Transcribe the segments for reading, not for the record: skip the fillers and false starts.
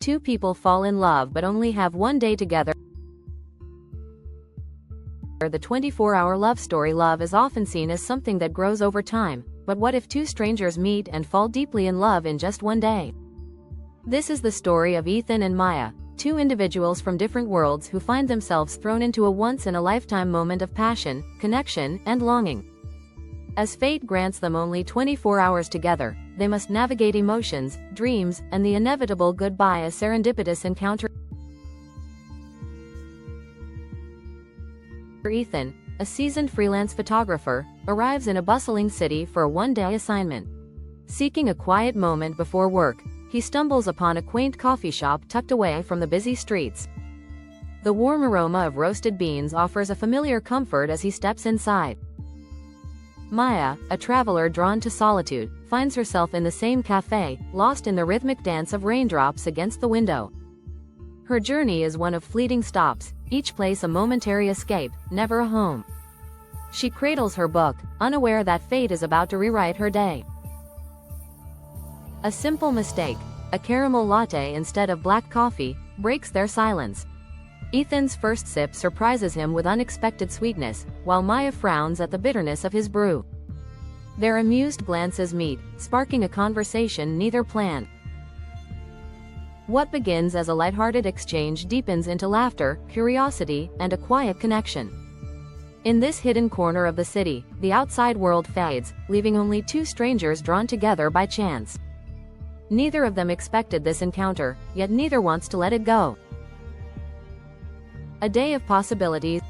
Two people fall in love but only have one day together. The 24-hour love story. Love is often seen as something that grows over time, but what if two strangers meet and fall deeply in love in just one day? This is the story of Ethan and Maya, two individuals from different worlds who find themselves thrown into a once-in-a-lifetime moment of passion, connection, and longing. As fate grants them only 24 hours together, they must navigate emotions, dreams, and the inevitable goodbye. A serendipitous encounter. Ethan, a seasoned freelance photographer, arrives in a bustling city for a one-day assignment. Seeking a quiet moment before work, he stumbles upon a quaint coffee shop tucked away from the busy streets. The warm aroma of roasted beans offers a familiar comfort as he steps inside. Maya, a traveler drawn to solitude, finds herself in the same cafe, lost in the rhythmic dance of raindrops against the window. Her journey is one of fleeting stops, each place a momentary escape, never a home. She cradles her book, unaware that fate is about to rewrite her day. A simple mistake, a caramel latte instead of black coffee, breaks their silence. Ethan's first sip surprises him with unexpected sweetness, while Maya frowns at the bitterness of his brew. Their amused glances meet, sparking a conversation neither planned. What begins as a lighthearted exchange deepens into laughter, curiosity, and a quiet connection. In this hidden corner of the city, the outside world fades, leaving only two strangers drawn together by chance. Neither of them expected this encounter, yet neither wants to let it go. A day of possibilities.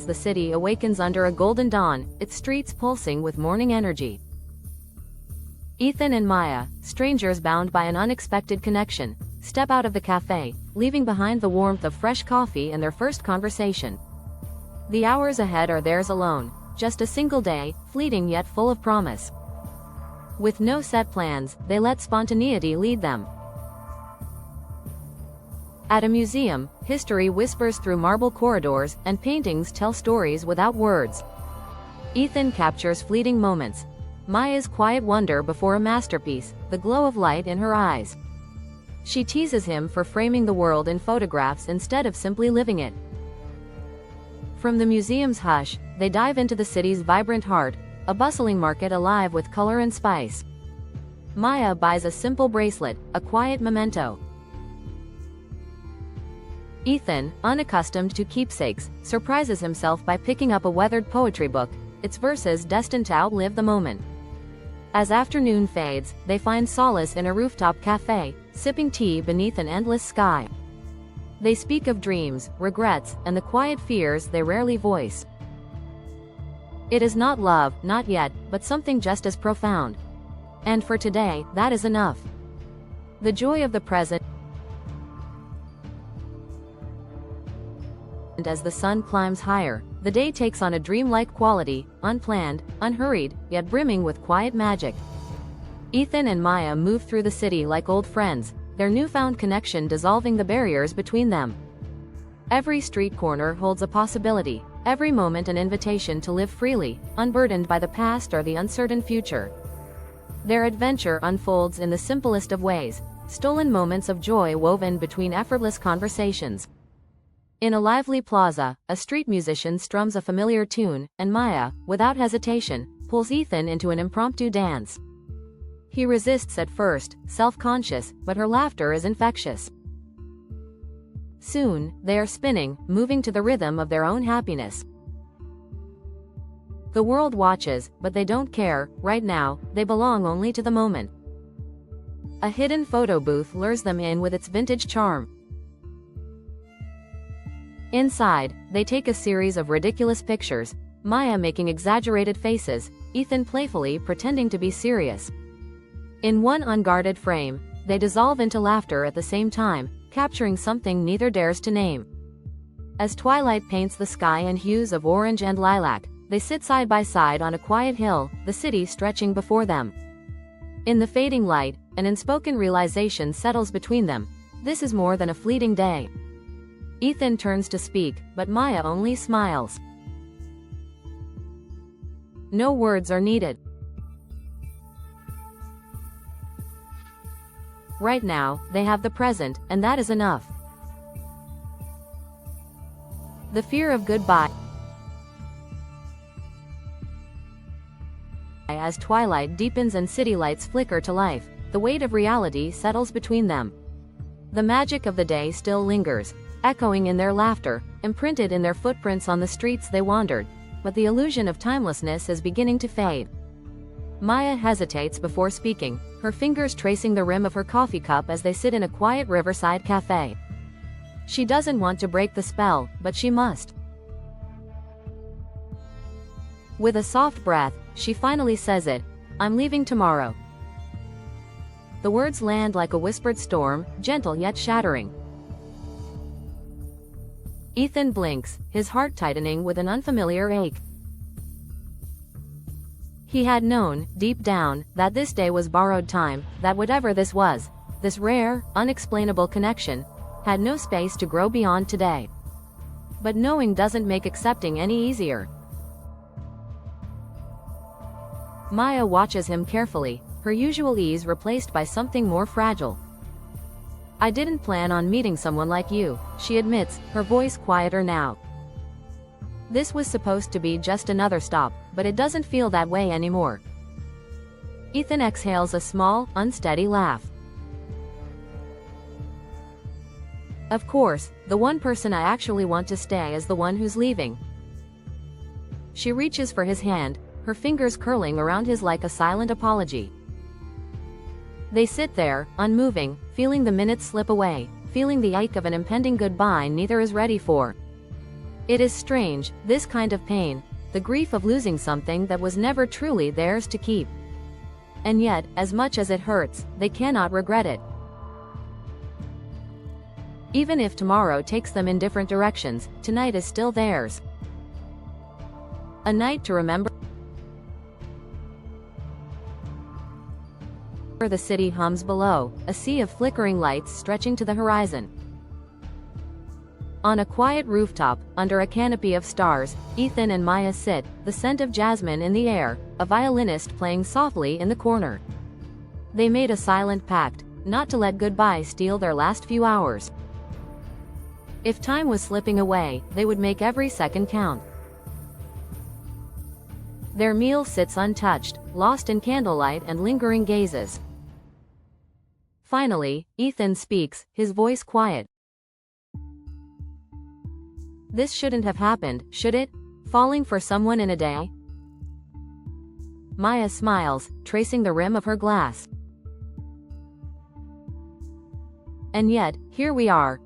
The city awakens under a golden dawn, its streets pulsing with morning energy. Ethan and Maya, strangers bound by an unexpected connection, step out of the cafe, leaving behind the warmth of fresh coffee and their first conversation. The hours ahead are theirs alone, just a single day, fleeting yet full of promise. With no set plans, they let spontaneity lead them. At a museum, history whispers through marble corridors, and paintings tell stories without words. Ethan captures fleeting moments. Maya's quiet wonder before a masterpiece, the glow of light in her eyes. She teases him for framing the world in photographs instead of simply living it. From the museum's hush, they dive into the city's vibrant heart, a bustling market alive with color and spice. Maya buys a simple bracelet, a quiet memento. Ethan, unaccustomed to keepsakes, surprises himself by picking up a weathered poetry book, its verses destined to outlive the moment. As afternoon fades, they find solace in a rooftop cafe, sipping tea beneath an endless sky. They speak of dreams, regrets, and the quiet fears they rarely voice. It is not love, not yet, but something just as profound. And for today, that is enough. The joy of the present. And as the sun climbs higher, the day takes on a dreamlike quality, unplanned, unhurried, yet brimming with quiet magic. Ethan and Maya move through the city like old friends, their newfound connection dissolving the barriers between them. Every street corner holds a possibility, every moment an invitation to live freely, unburdened by the past or the uncertain future. Their adventure unfolds in the simplest of ways, stolen moments of joy woven between effortless conversations. In a lively plaza, a street musician strums a familiar tune, and Maya, without hesitation, pulls Ethan into an impromptu dance. He resists at first, self-conscious, but her laughter is infectious. Soon, they are spinning, moving to the rhythm of their own happiness. The world watches, but they don't care. Right now, they belong only to the moment. A hidden photo booth lures them in with its vintage charm. Inside, they take a series of ridiculous pictures, Maya making exaggerated faces, Ethan playfully pretending to be serious. In one unguarded frame, they dissolve into laughter at the same time, capturing something neither dares to name. As twilight paints the sky in hues of orange and lilac, they sit side by side on a quiet hill, the city stretching before them. In the fading light, an unspoken realization settles between them. This is more than a fleeting day. Ethan turns to speak, but Maya only smiles. No words are needed. Right now, they have the present, and that is enough. The fear of goodbye. As twilight deepens and city lights flicker to life, the weight of reality settles between them. The magic of the day still lingers, echoing in their laughter, imprinted in their footprints on the streets they wandered, but the illusion of timelessness is beginning to fade. Maya hesitates before speaking, her fingers tracing the rim of her coffee cup as they sit in a quiet riverside cafe. She doesn't want to break the spell, but she must. With a soft breath, she finally says it, "I'm leaving tomorrow." The words land like a whispered storm, gentle yet shattering. Ethan blinks, his heart tightening with an unfamiliar ache. He had known, deep down, that this day was borrowed time, that whatever this was, this rare, unexplainable connection, had no space to grow beyond today. But knowing doesn't make accepting any easier. Maya watches him carefully, her usual ease replaced by something more fragile. "I didn't plan on meeting someone like you," she admits, her voice quieter now. "This was supposed to be just another stop, but it doesn't feel that way anymore." Ethan exhales a small, unsteady laugh. "Of course, the one person I actually want to stay is the one who's leaving." She reaches for his hand, her fingers curling around his like a silent apology. They sit there, unmoving, feeling the minutes slip away, feeling the ache of an impending goodbye neither is ready for. It is strange, this kind of pain, the grief of losing something that was never truly theirs to keep. And yet, as much as it hurts, they cannot regret it. Even if tomorrow takes them in different directions, tonight is still theirs. A night to remember. The city hums below, a sea of flickering lights stretching to the horizon. On a quiet rooftop, under a canopy of stars, Ethan and Maya sit, the scent of jasmine in the air, a violinist playing softly in the corner. They made a silent pact, not to let goodbye steal their last few hours. If time was slipping away, they would make every second count. Their meal sits untouched, lost in candlelight and lingering gazes. Finally, Ethan speaks, his voice quiet. "This shouldn't have happened, should it? Falling for someone in a day?" Maya smiles, tracing the rim of her glass. "And yet, here we are."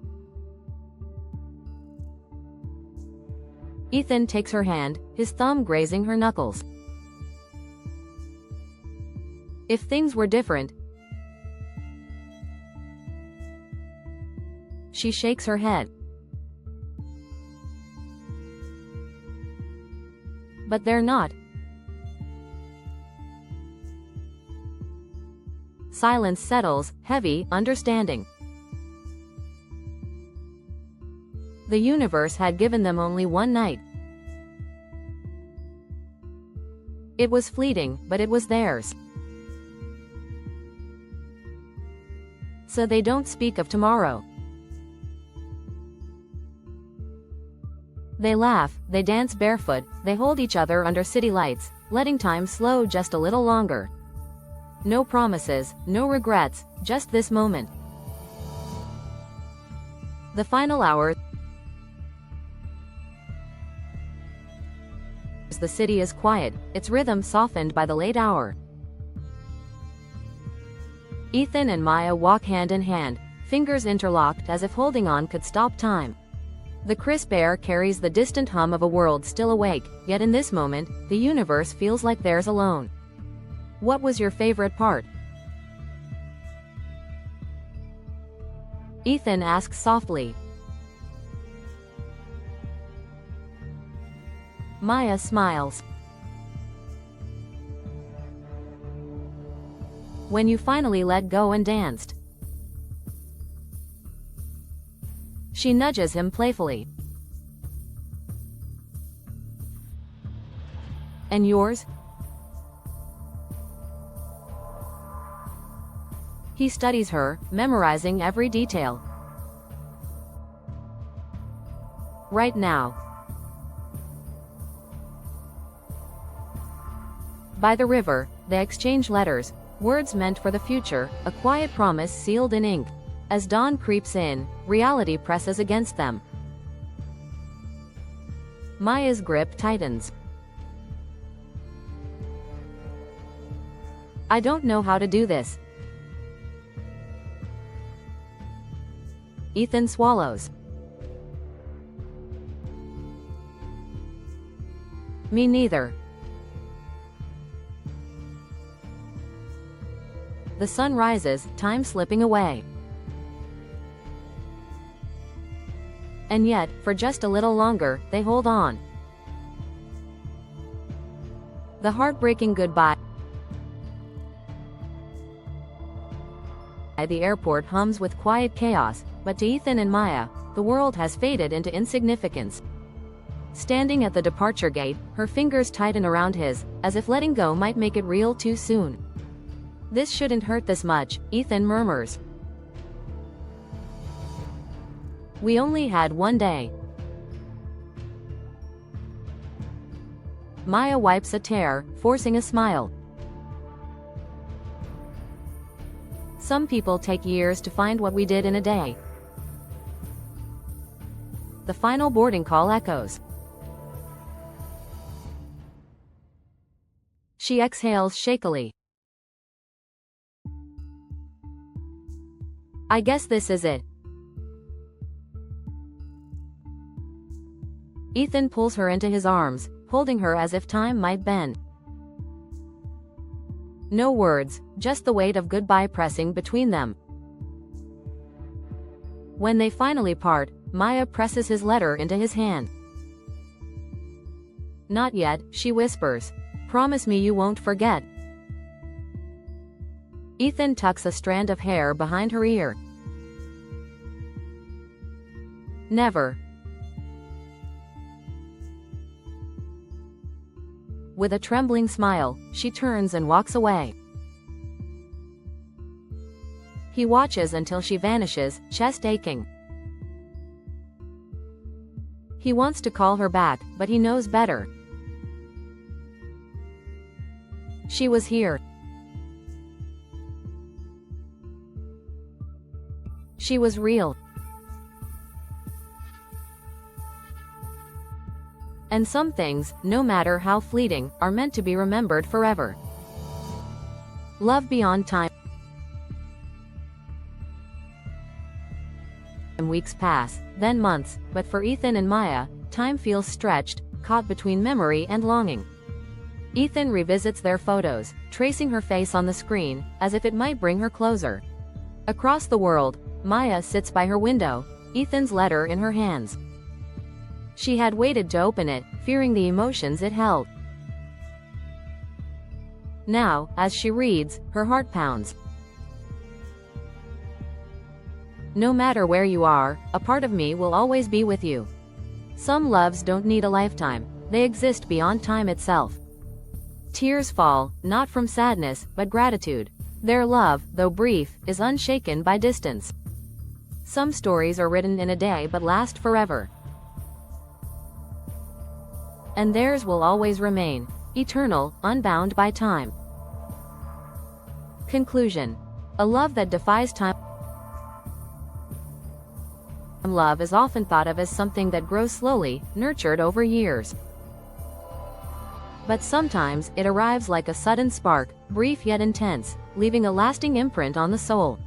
Ethan takes her hand, his thumb grazing her knuckles. "If things were different..." She shakes her head. "But they're not." Silence settles, heavy, understanding. The universe had given them only one night. It was fleeting, but it was theirs. So they don't speak of tomorrow. They laugh, they dance barefoot, they hold each other under city lights, letting time slow just a little longer. No promises, no regrets, just this moment. The final hour. The city is quiet, its rhythm softened by the late hour. Ethan and Maya walk hand in hand, fingers interlocked as if holding on could stop time. The crisp air carries the distant hum of a world still awake, yet in this moment, the universe feels like theirs alone. "What was your favorite part?" Ethan asks softly. Maya smiles. "When you finally let go and danced." She nudges him playfully. "And yours?" He studies her, memorizing every detail. Right now. By the river, they exchange letters, words meant for the future, a quiet promise sealed in ink. As dawn creeps in, reality presses against them. Maya's grip tightens. I don't know how to do this. Ethan swallows. Me neither. The sun rises, time slipping away. And yet, for just a little longer, they hold on. The heartbreaking goodbye. The airport hums with quiet chaos, but to Ethan and Maya, the world has faded into insignificance. Standing at the departure gate, her fingers tighten around his, as if letting go might make it real too soon. This shouldn't hurt this much, Ethan murmurs. We only had one day. Maya wipes a tear, forcing a smile. Some people take years to find what we did in a day. The final boarding call echoes. She exhales shakily. I guess this is it. Ethan pulls her into his arms, holding her as if time might bend. No words, just the weight of goodbye pressing between them. When they finally part, Maya presses his letter into his hand. Not yet, she whispers. Promise me you won't forget. Ethan tucks a strand of hair behind her ear. Never. With a trembling smile, she turns and walks away. He watches until she vanishes, chest aching. He wants to call her back, but he knows better. She was here. She was real. And some things, no matter how fleeting, are meant to be remembered forever. Love beyond time. Weeks pass, then months, but for Ethan and Maya, time feels stretched, caught between memory and longing. Ethan revisits their photos, tracing her face on the screen, as if it might bring her closer. Across the world, Maya sits by her window, Ethan's letter in her hands. She had waited to open it, fearing the emotions it held. Now, as she reads, her heart pounds. No matter where you are, a part of me will always be with you. Some loves don't need a lifetime, they exist beyond time itself. Tears fall, not from sadness, but gratitude. Their love, though brief, is unshaken by distance. Some stories are written in a day but last forever. And theirs will always remain, eternal, unbound by time. Conclusion. A love that defies time. Love is often thought of as something that grows slowly, nurtured over years. But sometimes, it arrives like a sudden spark, brief yet intense, leaving a lasting imprint on the soul.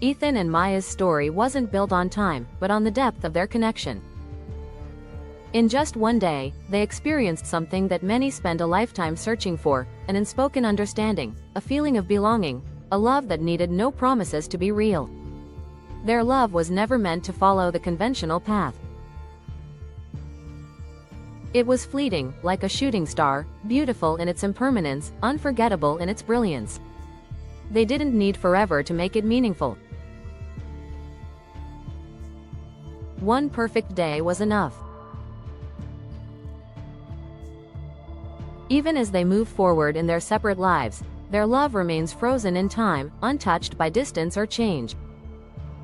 Ethan and Maya's story wasn't built on time, but on the depth of their connection. In just one day, they experienced something that many spend a lifetime searching for, an unspoken understanding, a feeling of belonging, a love that needed no promises to be real. Their love was never meant to follow the conventional path. It was fleeting, like a shooting star, beautiful in its impermanence, unforgettable in its brilliance. They didn't need forever to make it meaningful. One perfect day was enough. Even as they move forward in their separate lives, Their love remains frozen in time, untouched by distance or change.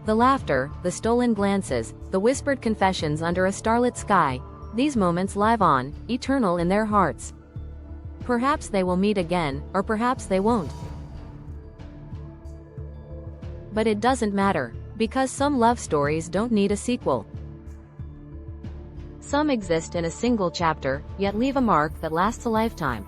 The laughter, the stolen glances, the whispered confessions under a starlit sky, these moments live on, eternal in their hearts. Perhaps they will meet again, or perhaps they won't. But it doesn't matter, because some love stories don't need a sequel. Some exist in a single chapter, yet leave a mark that lasts a lifetime.